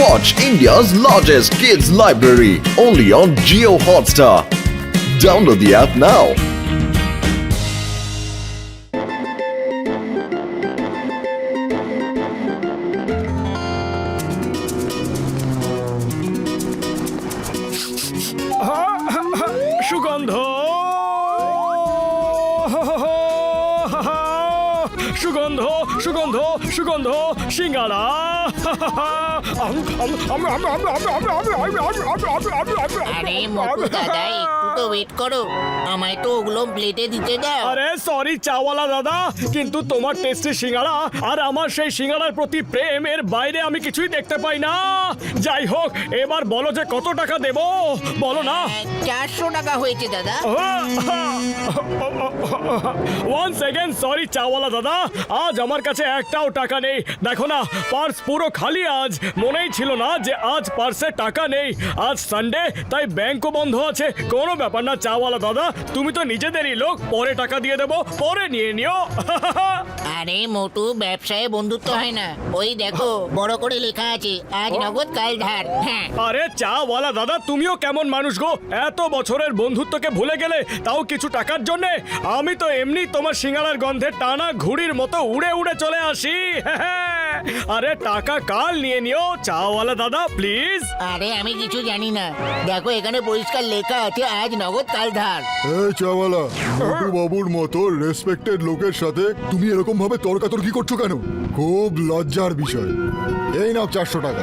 Watch India's largest kids library only on Jio Hotstar. Download the app now. সুগন্ধ সুগন্ধ সুগন্ধ সুগন্ধ সিঙ্গারা আরে মোটু দাদা একটু তো ওয়েট করো, আমায় তো ওগুলো প্লেটে দিতে দাও। আরে সরি চাওয়ালা দাদা, কিন্তু তোমার টেস্টি সিঙ্গারা আর আমার সেই সিঙ্গারার প্রতি প্রেমের বাইরে আমি কিছুই দেখতে পাই না। যাই হোক, এবার বলো যে কত টাকা দেব, বলো না। 400 টাকা হয়েছে দাদা। ওয়ান সেকেন্ড, সরি চাওয়ালা দাদা, আজ আমার কাছে একটাও টাকা নেই। দেখো না, পার্স পুরো খালি। আজ মনেই ছিল না যে আজ পার্সে টাকা নেই। আজ সানডে, তাই ব্যাংকও বন্ধ আছে। কোনো ব্যাপার না চাওয়ালা দাদা, তুমি তো নিজেদেরই লোক, পরে টাকা দিয়ে দেবো, পরে নিয়ে নিও। আরে মোটু, ব্যবসায় বন্ধুত্ব হয় না। ওই দেখো বড় করে লেখা আছে আজ নগদ কাল ধার। হ্যাঁ। আরে চাওয়ালা দাদা, তুমিও কেমন মানুষ গো, এত বছরের বন্ধুত্বকে ভুলে গেলে, তাও কিছু টাকার জন্য। আমি তো এমনি তোমার সিঙ্গারার গন্ধে টানা ঘুড়ির মতো উড়ে উড়ে চলে আসি। আরে টাকা কাল নিয়ে নিও চাওয়ালা দাদা, প্লিজ। আরে আমি কিছু জানি না, দেখো এখানে পরিষ্কার লেখা আছে আজ নগদ কাল ধার। এই চাওয়ালা, মোটু বাবুর মতো রেসপেক্টেড লোকের সাথে তুমি এরকম ভাবে তর্কাতর্কি করছো কেন? খুব লজ্জার বিষয়। এই নাও 400 টাকা।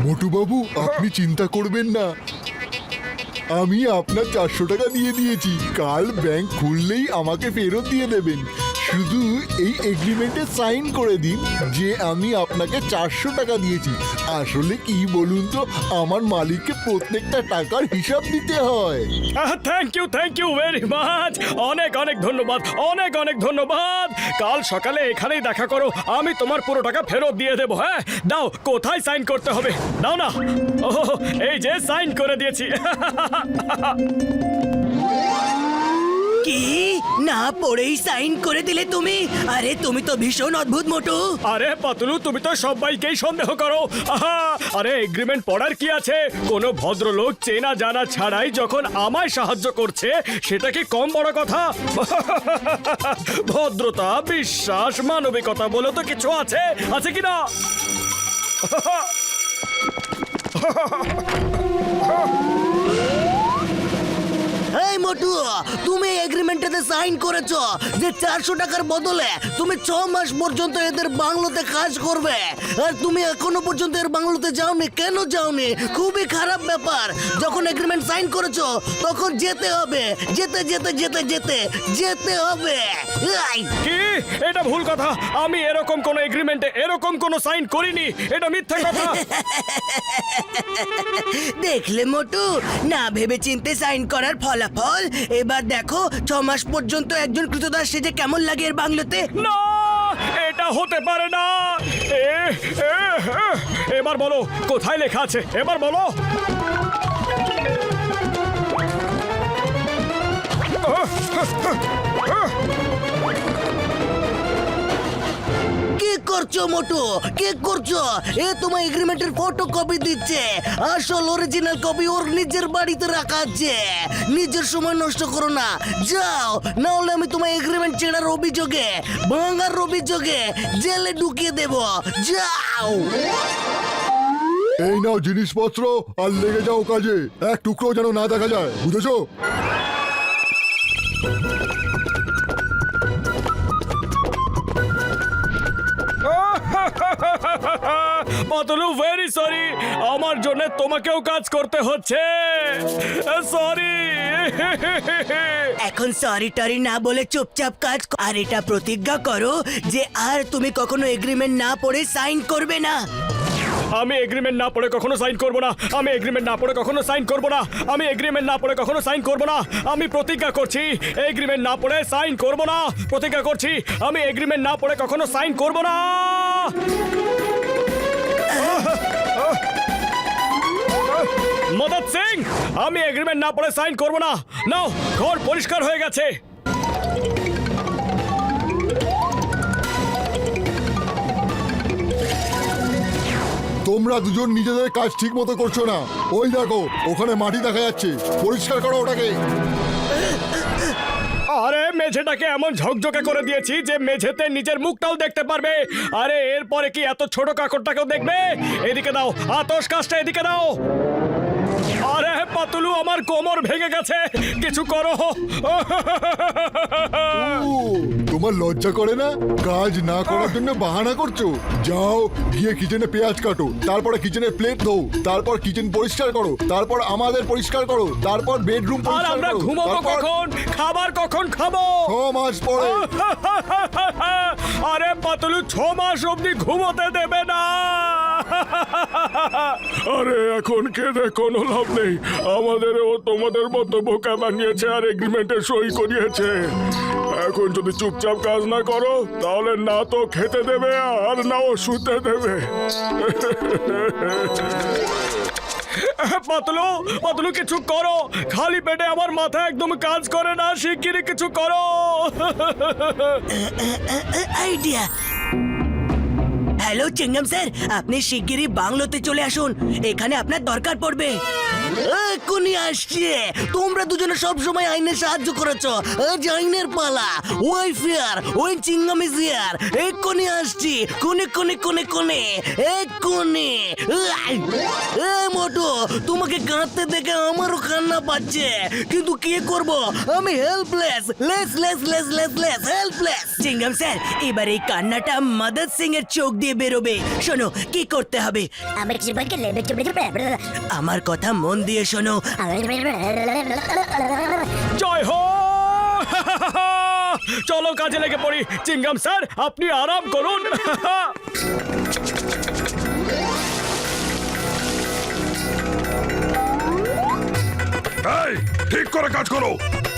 মোটু বাবু, আপনি চিন্তা করবেন না, আমি আপনার 400 টাকা দিয়ে দিয়েছি। কাল ব্যাংক খুললেই আমাকে ফেরত দিয়ে দেবেন। শুধু এই এগ্রিমেন্টে সাইন করে দিন যে আমি আপনাকে 400 টাকা দিয়েছি। আসলে কি বলুন তো, আমার মালিককে প্রত্যেকটা টাকার হিসাব দিতে হয়। Thank you very much. অনেক অনেক ধন্যবাদ, অনেক অনেক ধন্যবাদ। কাল সকালে এখানেই দেখা করো, আমি তোমার পুরো টাকা ফেরত দিয়ে দেবো। হ্যাঁ, দাও, কোথায় সাইন করতে হবে দাও না। ও, এই যে সাইন করে দিয়েছি। কি না পড়েই সাইন করে দিলে তুমি? আরে তুমি তো ভীষণ অদ্ভুত মোটু। আরে পাতলু, তুমি তো সবাইকেই সন্দেহ করো। আহা, আরে এগ্রিমেন্ট পড়ার কি আছে? কোনো ভদ্রলোক চেনা জানা ছাড়াই যখন আমায় সাহায্য করছে, সেটা কি কম বড় কথা? ভদ্রতা, বিশ্বাস, মানবিকতা বলে তো কিছু আছে, আছে কি না? এই মোটু, তুমি এগ্রিমেন্টে সাইন করেছো যে 400 টাকার বদলে তুমি 6 মাস পর্যন্ত এদের বাংলোতে কাজ করবে, আর তুমি এখনো পর্যন্ত এর বাংলোতে যাওনি। কেন যাওনি? খুবই খারাপ ব্যাপার। যখন এগ্রিমেন্ট সাইন করেছো তখন যেতে হবে, যেতে যেতে যেতে যেতে যেতে হবে। কি? এটা ভুল কথা। আমি এরকম কোন এগ্রিমেন্টে এরকম কোন সাইন করিনি। এটা মিথ্যা কথা। দেখলে মোটু, না ভেবে চিনতে সাইন করার ফলাফল। এবার দেখো 6 মাস পর্যন্ত একজন কৃতদাস সেজে কেমন লাগে এর বাংলোতে। না, এটা হতে পারে না। এবার বলো কোথায় লেখা আছে, এবার বলো। কি করছো মোটু, কি করছো? এ তোমার এগ্রিমেন্টের ফটোকপি দিচ্ছে, আসল অরিজিনাল কপি ওর নিজের বাড়িতে রাখা আছে। নিজের সময় নষ্ট করো না, যাও, না হলে আমি তোমার এগ্রিমেন্ট ছেড়ার অভিযোগে, ভাঙার অভিযোগে জেলে ঢুকিয়ে দেব। যাও। এই নাও জিনিসপত্র আর লেগে যাও কাজে। এক টুকরো যেন না দেখা যায়, বুঝেছো? পাতলু, ভেরি সরি, আমার জন্য তোমাকেও কাজ করতে হচ্ছে। সরি। এখন সরি টরি না বলে চুপচাপ কাজ আর এটা প্রতিজ্ঞা করো যে আর তুমি কখনো এগ্রিমেন্ট না পড়ে সাইন করবে না। আমি এগ্রিমেন্ট না পড়ে কখনো সাইন করব না। আমি এগ্রিমেন্ট না পড়ে কখনো সাইন করব না। আমি এগ্রিমেন্ট না পড়ে কখনো সাইন করব না। আমি প্রতিজ্ঞা করছি, এগ্রিমেন্ট না পড়ে সাইন করব না। প্রতিজ্ঞা করছি, আমি এগ্রিমেন্ট না পড়ে কখনো সাইন করব না। মদত সিং, আমি এগ্রিমেন্ট না পড়ে সাইন করব না। নাও, ঘর পরিষ্কার হয়ে গেছে। তোমরা দুজন নিজেদের কাজ ঠিক মতো করছো না। ওই দেখো ওখানে মাটি দেখা যাচ্ছে, পরিষ্কার করো ওটাকে। আরে মেঝেটাকে এমন ঝকঝকে করে দিয়েছি যে মেঝেতে নিজের মুখটাও দেখতে পারবে। আরে এরপরে কি এত ছোট কাকড়টাকেও দেখবে? এদিকে দাও, আতশ কাজটা এদিকে দাও। আরে পাতুলু, আমার কোমর ভেঙে গেছে, কিছু করো। ও, তোমার লজ্জা করে না? কাজ না করার জন্য বাহানা করছো। যাও গিয়ে কিচেনে পেঁয়াজ কাটো, তারপরে কিচেনের প্লেট ধোও, তারপর কিচেন পরিষ্কার করো, তারপর আমাদের পরিষ্কার করো, তারপর বেডরুম আর পরিষ্কার আমরা করো, ঘুমাবো তারপর কখন? খাবার কখন খাবো? 6 মাস পরে। আরে পাতুলু, 6 মাস অবধি ঘুমোতে দেবে না। আরে এখন কেঁদে কোনো লাভ নেই, আমাদেরও তোমাদের মতো বোকা বানিয়েছে আর এগ্রিমেন্টে সই করিয়েছে। এখন যদি চুপচাপ কাজ না করো তাহলে না তো খেতে দেবে আর নাও শুতে দেবে। পাতলু, পাতলু কিছু করো, খালি পেটে আমার মাথা একদম কাজ করে না, শিগগিরই কিছু করো। আইডিয়া। হ্যালো চিংগাম স্যার, আপনি শিগগিরই বাংলোতে চলে আসুন, এখানে আপনার দরকার পড়বে। এক্ষুনি আসছে। তোমরা দুজনে সব সময় আইনে সাহায্য করেছো, আজ আইনের পালা। ওই ফিয়ার, ওই চিংগাম ইজ হিয়ার। এক্ষুনি আসছি, কোনে কোনে কোনে কোনে, এক্ষুনি। মোটু, তোমাকে কাঁদতে দেখে আমারও কান্না পাচ্ছে, কিন্তু কি করব, আমি হেল্পলেস, লেস হেল্পলেস। চিংগাম স্যার, এবার এই কান্নাটা মদত সিং এর চোখ দিয়ে বেরোবে। শোনো কি করতে হবে। আমার কথা মন দিয়ে শোনো। জয় হো। চলো কাজে লেগে পড়ি। চিংগাম স্যার, আপনি আরাম করুন। এই ঠিক করে কাজ করো,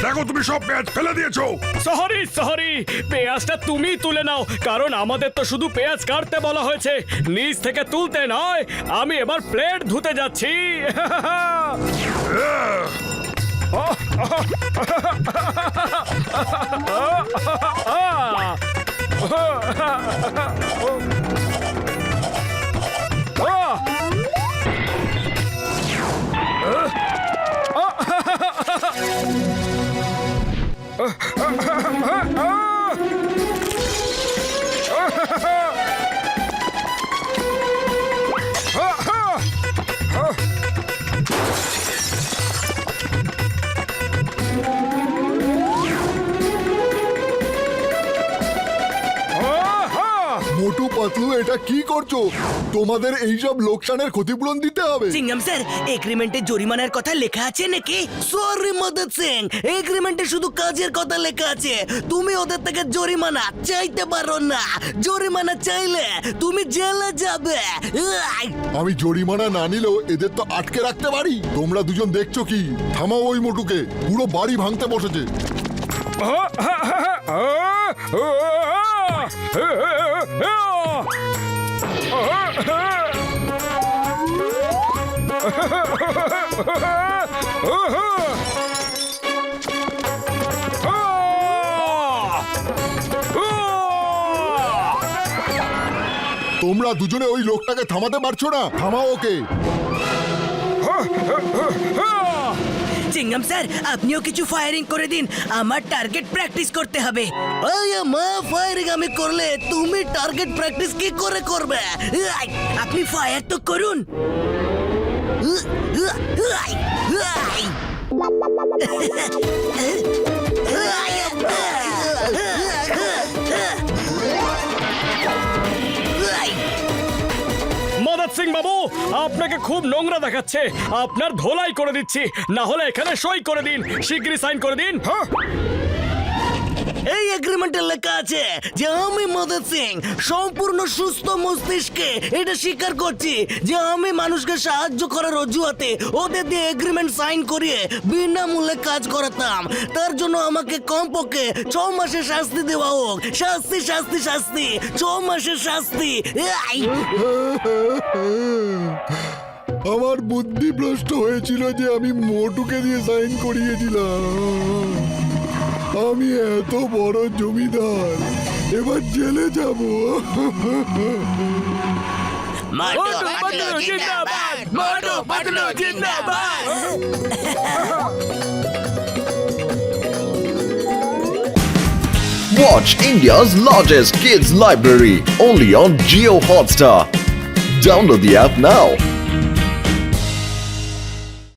দেখো তুমি সব পেঁয়াজ ফেলে দিয়েছো। সরি, পেঁয়াজটা তুমি তুলে নাও, কারণ আমাদের তো শুধু পেঁয়াজ কাটতে বলা হয়েছে, নিচ থেকে তুলতে নয়। আমি এবার প্লেট ধুতে যাচ্ছি। মোটু পাতলু, এটা কি করছো? তোমাদের এইসব লোকসানের ক্ষতিপূরণ দিতে হবে। চিংগাম স্যার, এগ্রিমেন্টে জরিমানার কথা লেখা আছে নাকি? সরি মদত সিং, এগ্রিমেন্টে শুধু কাজের কথা লেখা আছে। তুমি ওদের থেকে জরিমানা চাইতে পারো না। জরিমানা চাইলে তুমি জেলে যাবে। আমি জরিমানা না নিলেও এদের তো আটকে রাখতে পারি। তোমরা দুজন দেখছো কি? থামাও ওই মোটুকে, পুরো বাড়ি ভাঙতে বসেছে। তোমরা দুজনে ওই লোকটাকে থামাতে পারছো না? থামাও ওকে। চিংগাম স্যার, আপনিও কিছু ফায়ারিং করে দিন, আমার টার্গেট প্র্যাকটিস করতে হবে। মা ফায়ারিং আমি করলে তুমি টার্গেট প্র্যাকটিস কি করে করবে? আপনি ফায়ার তো করুন। মদত সিং বাবু, আপনাকে খুব নোংরা দেখাচ্ছে, আপনার ধোলাই করে দিচ্ছি, না হলে এখানে সই করে দিন, শিগগিরই সাইন করে দিন। হ্যাঁ, এই এগ্রিমেন্টে লেখা আছে যে আমি মদত সিং সম্পূর্ণ সুস্থ মস্তিষ্কে এটা স্বীকার করছি যে আমি মানুষকে সাহায্য করার অজুহাতে ওদের দিয়ে এগ্রিমেন্ট সাইন করিয়ে বিনামূল্যে কাজ করাতাম। তার জন্য আমাকে কমপক্ষে 6 মাসের শাস্তি দেওয়া হোক। শাস্তি 6 মাসের শাস্তি। আমার বুদ্ধি ভ্রষ্ট হয়েছিল যে আমি মোটুকে দিয়ে সাইন করিয়েছিলাম। আমি এত বড় জমিদার, এবার জেলে যাব। মোটু পাতলু জিন্দাবাদ মোটু পাতলু জিন্দাবাদ Watch India's largest kids library only on Geo Hotstar. Download the app now.